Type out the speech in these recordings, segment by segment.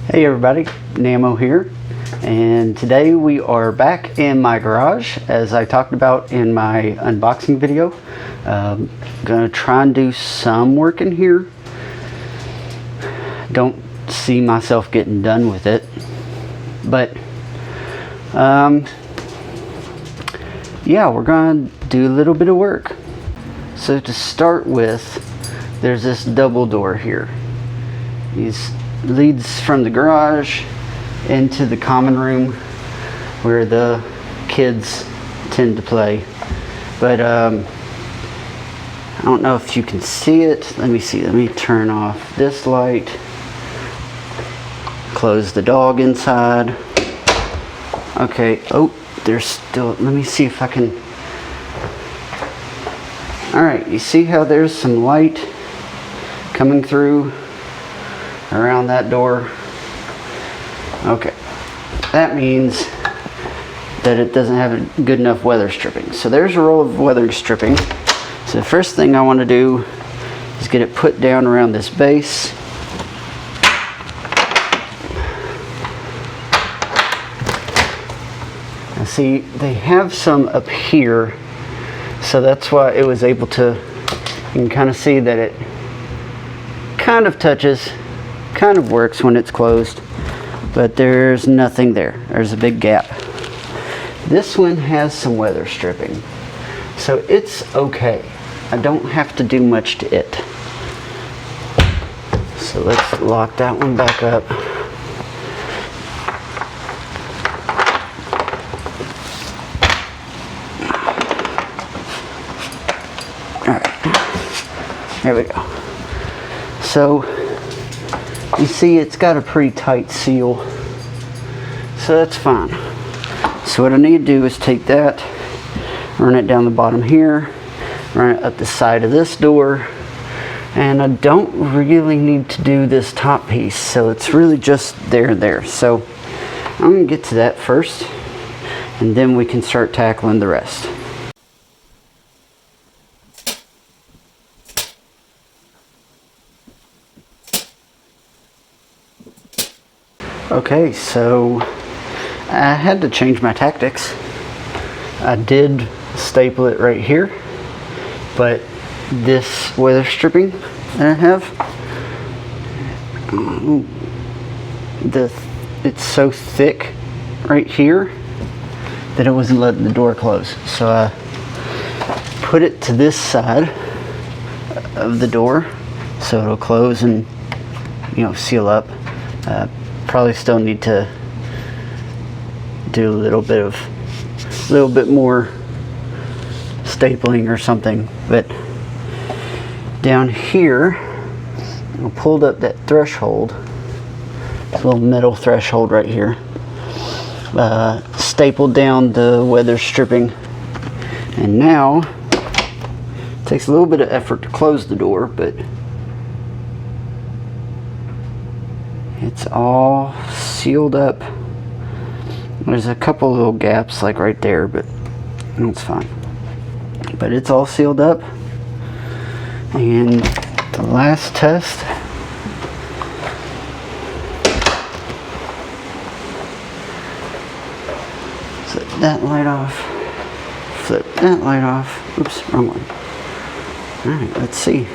Hey everybody, Namo here, and today we are back in my garage as I talked about in my unboxing video. Gonna try and do some work in here. Don't see myself getting done with it, but yeah, we're gonna do a little bit of work. So to start with, there's this double door here. These leads from the garage into the common room where the kids tend to play, but I don't know if you can see it. Let me turn off this light, close the dog inside. Okay, oh, there's still, let me see if I can. All right, you see how there's some light coming through around that door? Okay, that means that it doesn't have a good enough weather stripping. So there's a roll of weather stripping. So the first thing I want to do is get it put down around this base. Now see, they have some up here, so that's why it was able to, you can kind of see that it kind of touches, kind of works when it's closed, but there's nothing there. There's a big gap. This one has some weather stripping, so it's okay. I don't have to do much to it. So let's lock that one back up. All right, there we go. So you see it's got a pretty tight seal, so that's fine. So what I need to do is take that, run it down the bottom here, run it up the side of this door, and I don't really need to do this top piece, so it's really just there. So I'm gonna get to that first, and then we can start tackling the rest. Okay, so I had to change my tactics. I did staple it right here, but this weather stripping that I have, it's so thick right here that it wasn't letting the door close. So I put it to this side of the door so it'll close and, you know, seal up. Probably still need to do a little bit more stapling or something, but down here I pulled up that threshold, this little metal threshold right here, stapled down the weather stripping, and now it takes a little bit of effort to close the door, but it's all sealed up. There's a couple little gaps like right there, but it's fine. But it's all sealed up. And the last test, flip that light off, flip that light off. Oops, wrong one. Alright, let's see.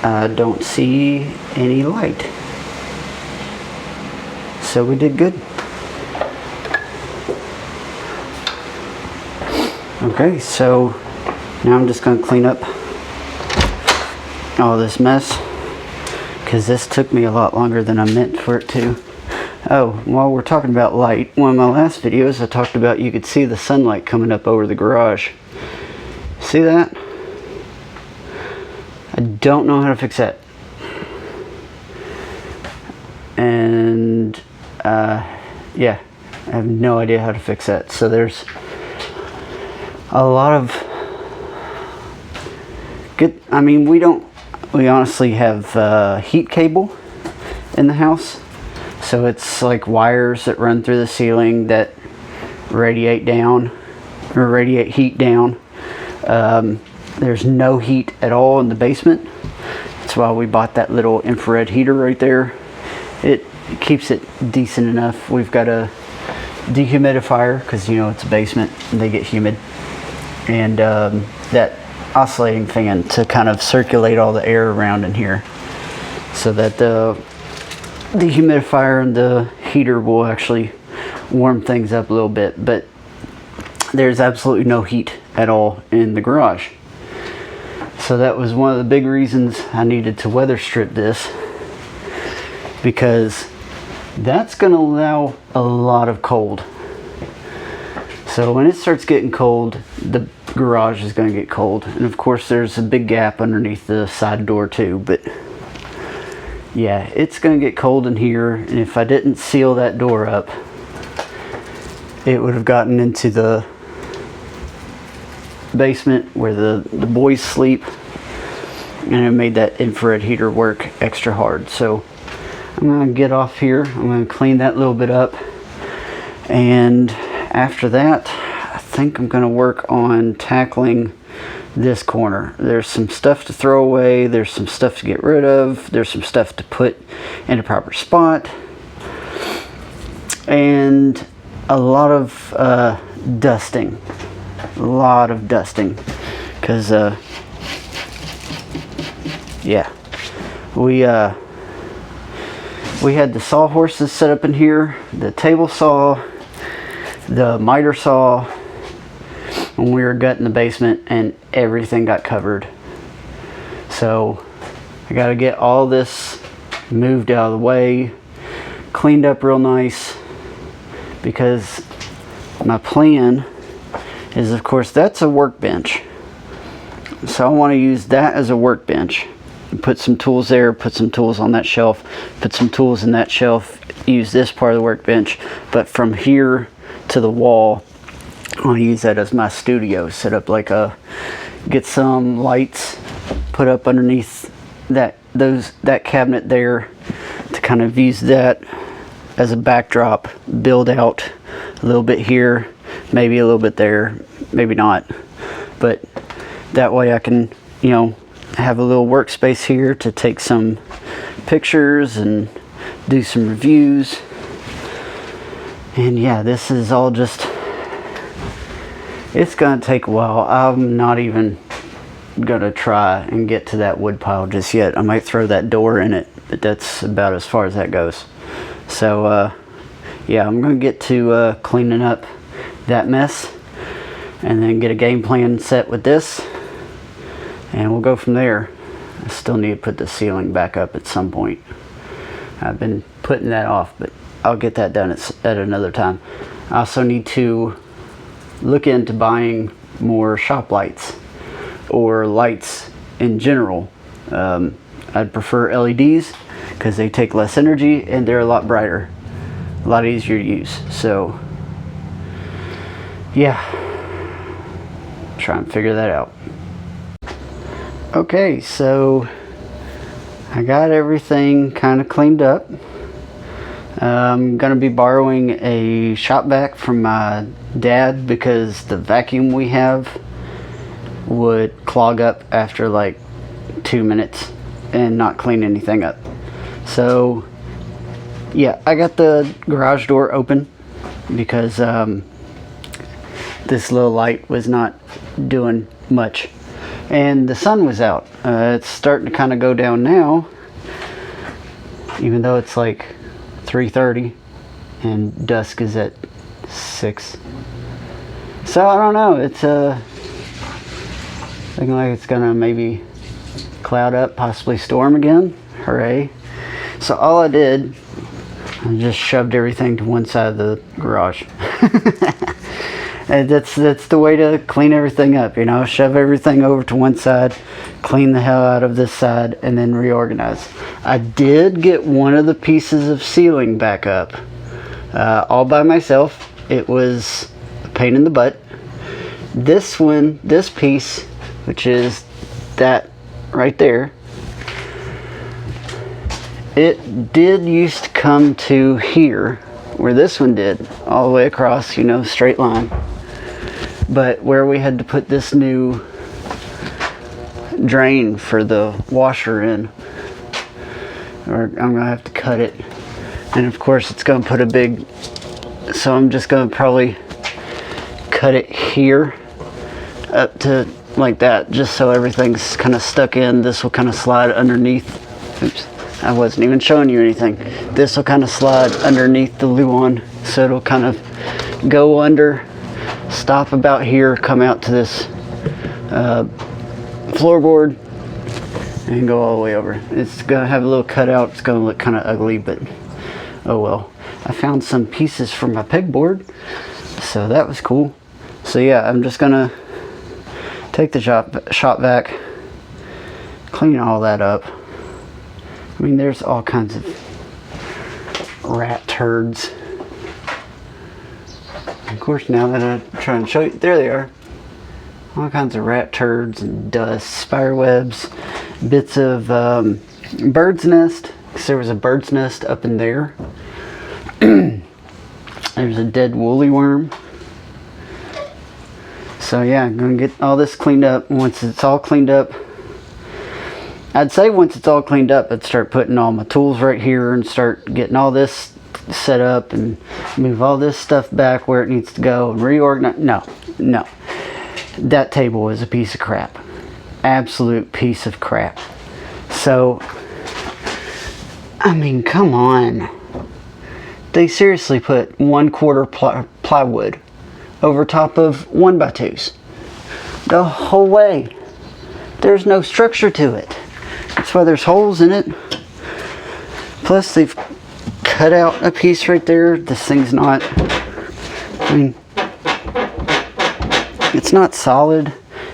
I don't see any light. So we did good. Okay, so now I'm just going to clean up all this mess, because this took me a lot longer than I meant for it to. Oh, while we're talking about light, one of my last videos I talked about you could see the sunlight coming up over the garage. See that? I don't know how to fix that. And yeah, I have no idea how to fix that. So there's a lot of good, I mean, we honestly have heat cable in the house. So it's like wires that run through the ceiling that radiate down, or radiate heat down. There's no heat at all in the basement. That's why we bought that little infrared heater right there. it keeps it decent enough. We've got a dehumidifier because, you know, it's a basement and they get humid, and that oscillating fan to kind of circulate all the air around in here, so that the humidifier and the heater will actually warm things up a little bit. But there's absolutely no heat at all in the garage, so that was one of the big reasons I needed to weather strip this, because that's going to allow a lot of cold. So when it starts getting cold, the garage is going to get cold. And of course there's a big gap underneath the side door too, but yeah, it's going to get cold in here. And if I didn't seal that door up, it would have gotten into the basement where the boys sleep, and it made that infrared heater work extra hard. So I'm going to get off here. I'm going to clean that little bit up, and after that I think I'm going to work on tackling this corner. There's some stuff to throw away, there's some stuff to get rid of, there's some stuff to put in a proper spot, and a lot of dusting. A lot of dusting, because yeah, we had the sawhorses set up in here, the table saw, the miter saw, when we were gutting the basement, and everything got covered. So I got to get all this moved out of the way, cleaned up real nice, because my plan is, of course, that's a workbench. So I want to use that as a workbench. Put some tools there, put some tools on that shelf, put some tools in that shelf, use this part of the workbench. But from here to the wall, I want to use that as my studio. Set up like get some lights put up underneath that cabinet there, to kind of use that as a backdrop, build out a little bit here, maybe a little bit there, maybe not, but that way I can, you know, have a little workspace here to take some pictures and do some reviews. And yeah, this is all just, it's gonna take a while. I'm not even gonna try and get to that wood pile just yet. I might throw that door in it, but that's about as far as that goes. So yeah, I'm gonna get to cleaning up that mess, and then get a game plan set with this, and we'll go from there. I still need to put the ceiling back up at some point. I've been putting that off, but I'll get that done at another time. I also need to look into buying more shop lights, or lights in general. I'd prefer LEDs because they take less energy and they're a lot brighter, a lot easier to use. So yeah, try and figure that out. Okay, so I got everything kind of cleaned up. I'm gonna be borrowing a shop vac from my dad, because the vacuum we have would clog up after like 2 minutes and not clean anything up. So yeah, I got the garage door open because this little light was not doing much, and the sun was out. It's starting to kind of go down now, even though it's like 3:30 and dusk is at 6. So I don't know, it's looking like it's gonna maybe cloud up, possibly storm again. Hooray. So all I did, I just shoved everything to one side of the garage. And that's the way to clean everything up, you know, shove everything over to one side, clean the hell out of this side, and then reorganize. I did get one of the pieces of ceiling back up, all by myself. It was a pain in the butt. This one, this piece, which is that right there, it did used to come to here, where this one did, all the way across, you know, straight line. But where we had to put this new drain for the washer in, or I'm gonna have to cut it And of course it's going to put a big, so I'm just going to probably cut it here up to like that, just so everything's kind of stuck in. This will kind of slide underneath. Oops, I wasn't even showing you anything. This will kind of slide underneath the Luan, so it'll kind of go under, stop about here, come out to this floorboard, and go all the way over. It's gonna have a little cutout. It's gonna look kind of ugly, but oh well. I found some pieces for my pegboard, so that was cool. So yeah, I'm just gonna take the shop vac, clean all that up. I mean, there's all kinds of rat turds. Of course, now that I'm trying to show you, there they are. All kinds of rat turds and dust, spider webs, bits of bird's nest, because there was a bird's nest up in there. There's a dead woolly worm. So yeah, I'm going to get all this cleaned up. Once it's all cleaned up, I'd say once it's all cleaned up, I'd start putting all my tools right here and start getting all this set up and move all this stuff back where it needs to go and reorganize. No. That table is a piece of crap. Absolute piece of crap. So, I mean, come on. They seriously put 1/4 plywood over top of 1x2s the whole way. There's no structure to it. That's why there's holes in it. Plus they've cut out a piece right there. This thing's not, I mean, it's not solid.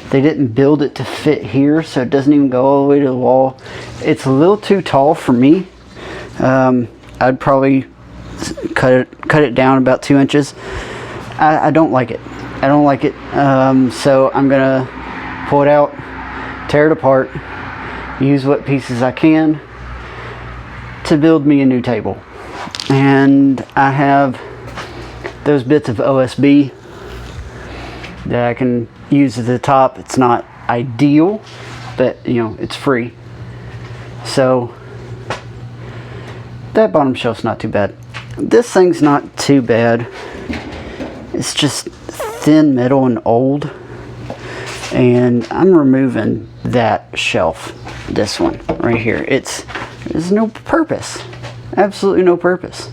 They didn't build it to fit here, so it doesn't even go all the way to the wall. It's a little too tall for me. I'd probably cut it down about 2 inches. I don't like it. I don't like it. So I'm gonna pull it out, tear it apart, use what pieces I can to build me a new table. And I have those bits of OSB that I can use at the top. It's not ideal, but you know, it's free. So that bottom shelf's not too bad. This thing's not too bad. It's just thin metal and old. And I'm removing that shelf. This one right here. There's no purpose. Absolutely no purpose.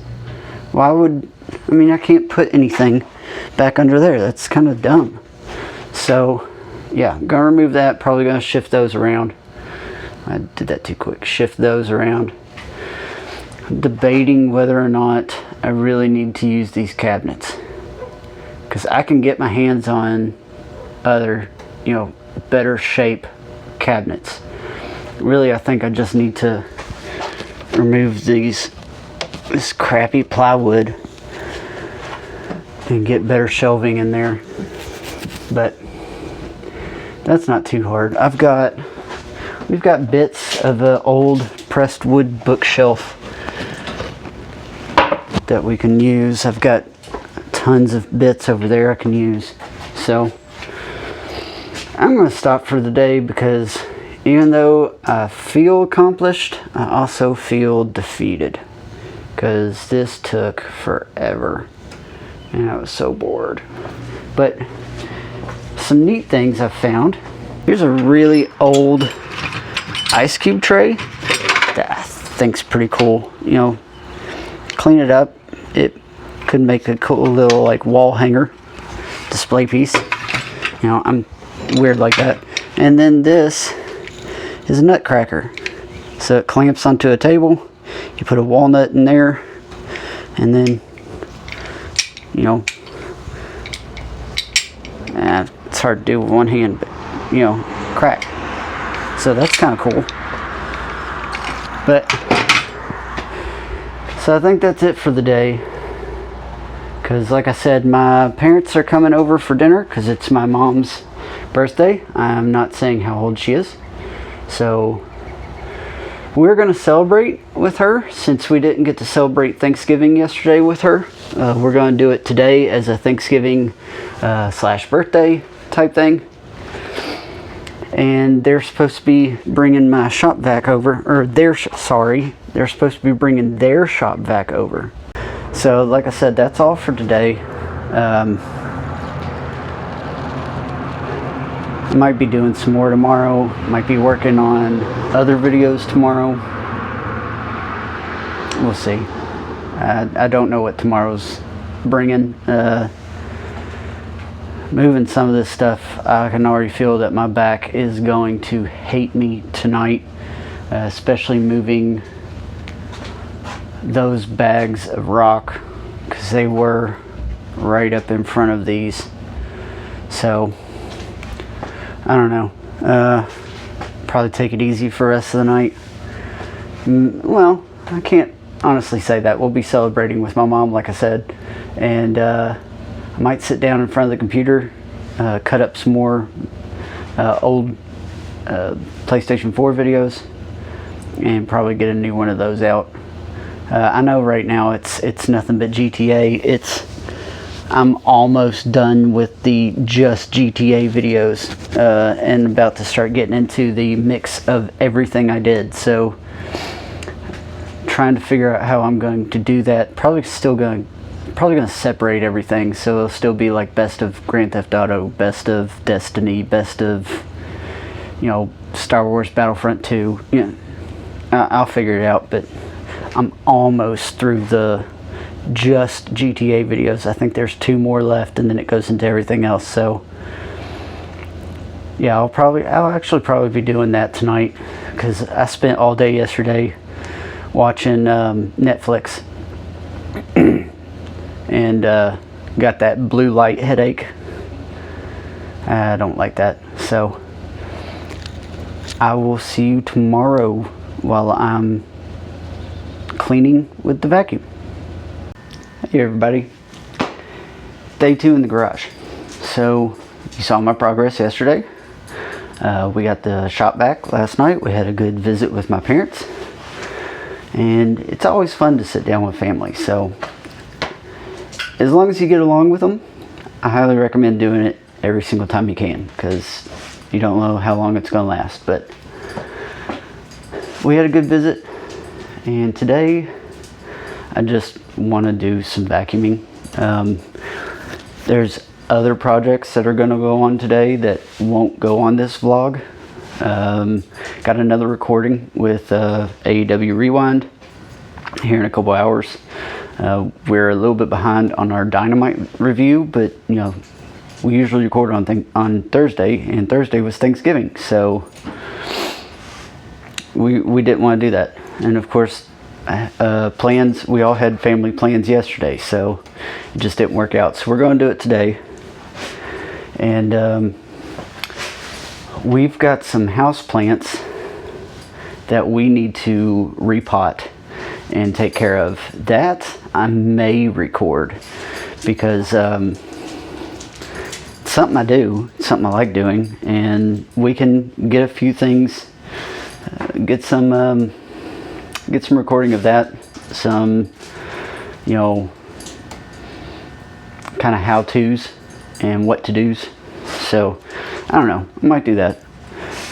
Why would, I mean, I can't put anything back under there. That's kind of dumb. So yeah, I'm gonna remove that. Probably gonna shift those around. I did that too quick. Shift those around. Debating whether or not I really need to use these cabinets, because I can get my hands on other, you know, better shape cabinets. Really, I think I just need to remove this crappy plywood and get better shelving in there. But that's not too hard. We've got bits of an old pressed wood bookshelf that we can use. I've got tons of bits over there I can use. So I'm going to stop for the day, because even though I feel accomplished, I also feel defeated, because this took forever and I was so bored. But some neat things I've found. Here's a really old ice cube tray that I think's pretty cool. You know, clean it up, it could make a cool little like wall hanger display piece. You know, I'm weird like that. And then this is a nutcracker, so it clamps onto a table. You put a walnut in there, and then, you know, it's hard to do with one hand, but you know, crack. So that's kind of cool. But so I think that's it for the day, because like I said, my parents are coming over for dinner because it's my mom's birthday. I'm not saying how old she is, so we're going to celebrate with her since we didn't get to celebrate Thanksgiving yesterday with her. We're going to do it today as a Thanksgiving slash birthday type thing. And they're supposed to be bringing my shop vac over, or they're supposed to be bringing their shop vac over. So like I said, that's all for today. I might be doing some more tomorrow. Might be working on other videos tomorrow. We'll see. I don't know what tomorrow's bringing. Moving some of this stuff, I can already feel that my back is going to hate me tonight, especially moving those bags of rock, because they were right up in front of these. So I don't know, probably take it easy for the rest of the night. Well, I can't honestly say that. We'll be celebrating with my mom, like I said, and I might sit down in front of the computer, cut up some more old PlayStation 4 videos, and probably get a new one of those out. I know right now it's nothing but GTA. I'm almost done with the just GTA videos, and about to start getting into the mix of everything I did. So trying to figure out how I'm going to do that. Probably going to separate everything, so it'll still be like best of Grand Theft Auto, best of Destiny, best of, you know, Star Wars Battlefront 2. You know, I'll figure it out, but I'm almost through the just GTA videos. I think there's 2 more left, and then it goes into everything else. So yeah, I'll actually probably be doing that tonight, because I spent all day yesterday watching Netflix and got that blue light headache. I don't like that. So I will see you tomorrow while I'm cleaning with the vacuum. Hey everybody, day 2 in the garage. So you saw my progress yesterday. We got the shop back last night. We had a good visit with my parents, and it's always fun to sit down with family. So as long as you get along with them, I highly recommend doing it every single time you can, because you don't know how long it's going to last. But we had a good visit, and today I just want to do some vacuuming. There's other projects that are going to go on today that won't go on this vlog. Got another recording with AEW Rewind here in a couple hours. We're a little bit behind on our Dynamite review, but you know, we usually record on Thursday, and Thursday was Thanksgiving, so we didn't want to do that. And of course, plans, we all had family plans yesterday, so it just didn't work out. So we're going to do it today. And we've got some house plants that we need to repot and take care of. That I may record, because it's something I do, it's something I like doing, and we can get a few things, get some recording of that, some, you know, kind of how-tos and what to-dos. So I don't know, I might do that,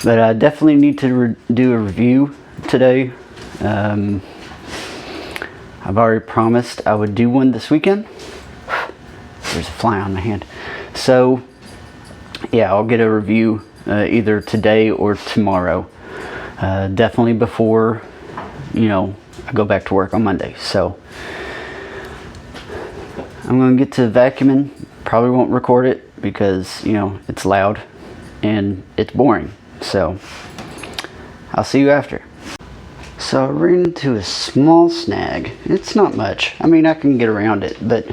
but I definitely need to do a review today. I've already promised I would do one this weekend. There's a fly on my hand. So yeah, I'll get a review either today or tomorrow, definitely before, you know, I go back to work on Monday. So I'm going to get to vacuuming. Probably won't record it because, you know, it's loud and it's boring. So I'll see you after. So I ran into a small snag. It's not much. I mean, I can get around it, but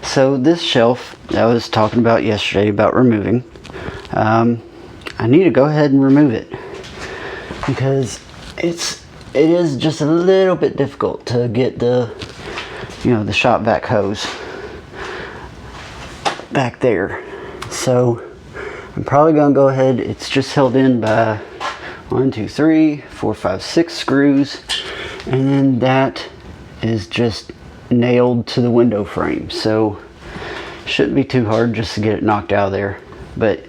so this shelf that I was talking about yesterday about removing, I need to go ahead and remove it, because it is just a little bit difficult to get the, you know, the shop vac hose back there. So I'm probably gonna go ahead. It's just held in by 1, 2, 3, 4, 5, 6 screws, and then that is just nailed to the window frame. So shouldn't be too hard just to get it knocked out of there. But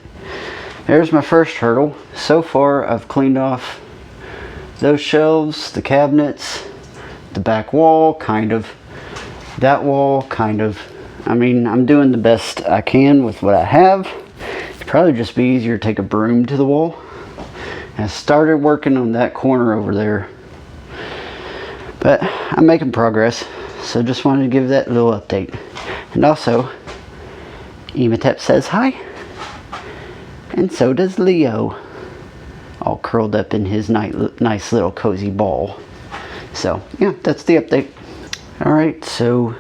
there's my first hurdle. So far I've cleaned off those shelves, the cabinets, the back wall, kind of. That wall, kind of. I mean, I'm doing the best I can with what I have. It'd probably just be easier to take a broom to the wall. I started working on that corner over there, but I'm making progress, so just wanted to give that little update. And also, Ematep says hi, and so does Leo, all curled up in his nice little cozy ball. So yeah, that's the update. Alright, so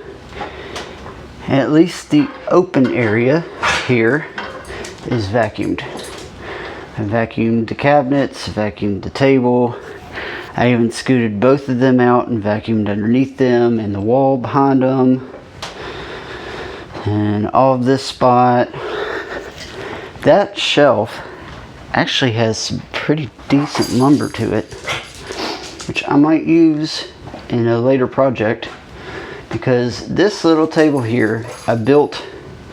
at least the open area here is vacuumed. I vacuumed the cabinets, vacuumed the table. I even scooted both of them out and vacuumed underneath them and the wall behind them. And all of this spot. That shelf actually has some pretty decent lumber to it, which I might use in a later project, because this little table here I built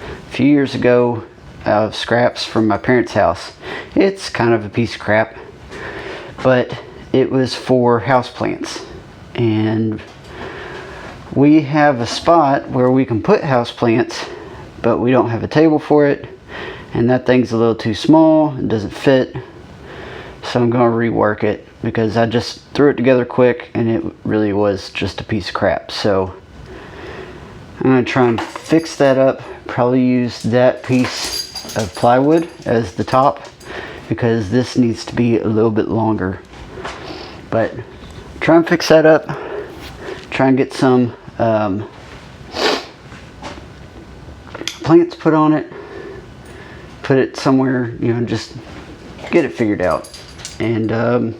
a few years ago out of scraps from my parents' house. It's kind of a piece of crap, but it was for houseplants, and we have a spot where we can put houseplants, but we don't have a table for it, and that thing's a little too small. It doesn't fit, so I'm going to rework it, because I just threw it together quick and it really was just a piece of crap. So I'm going to try and fix that up. Probably use that piece of plywood as the top, because this needs to be a little bit longer. But try and fix that up. Try and get some plants put on it. Put it somewhere, you know, just get it figured out. And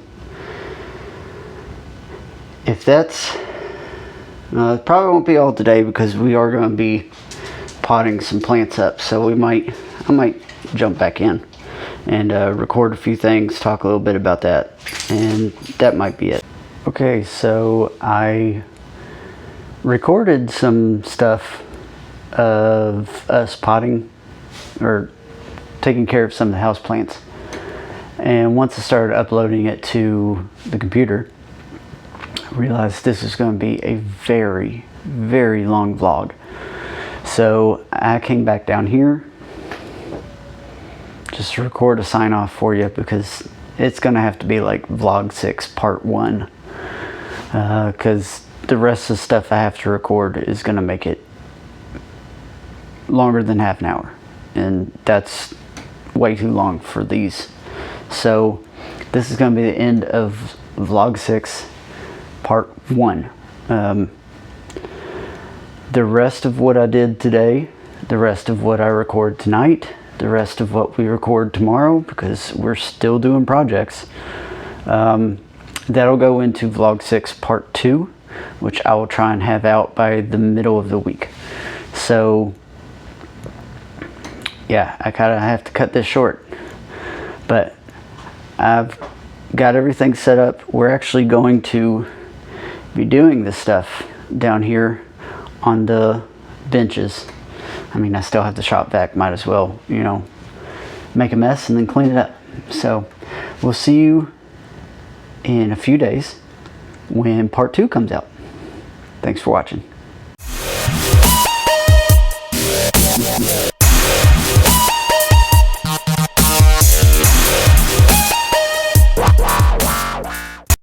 if that's it probably won't be all today, because we are going to be potting some plants up, so I might jump back in and record a few things, talk a little bit about that, and that might be it. Okay, so I recorded some stuff of us potting or taking care of some of the house plants, and once I started uploading it to the computer, I realized this is going to be a very, very long vlog. So I came back down here just to record a sign off for you, because it's going to have to be like vlog 6 part 1, because the rest of the stuff I have to record is going to make it longer than half an hour, and that's way too long for these. So this is going to be the end of vlog 6 part 1. The rest of what I did today, the rest of what I record tonight, the rest of what we record tomorrow, because we're still doing projects, that'll go into vlog 6 part 2, which I will try and have out by the middle of the week. So yeah, I kind of have to cut this short, but I've got everything set up. We're actually going to be doing this stuff down here on the benches. I mean, I still have the shop vac, might as well, you know, make a mess and then clean it up. So we'll see you in a few days when part 2 comes out. Thanks for watching.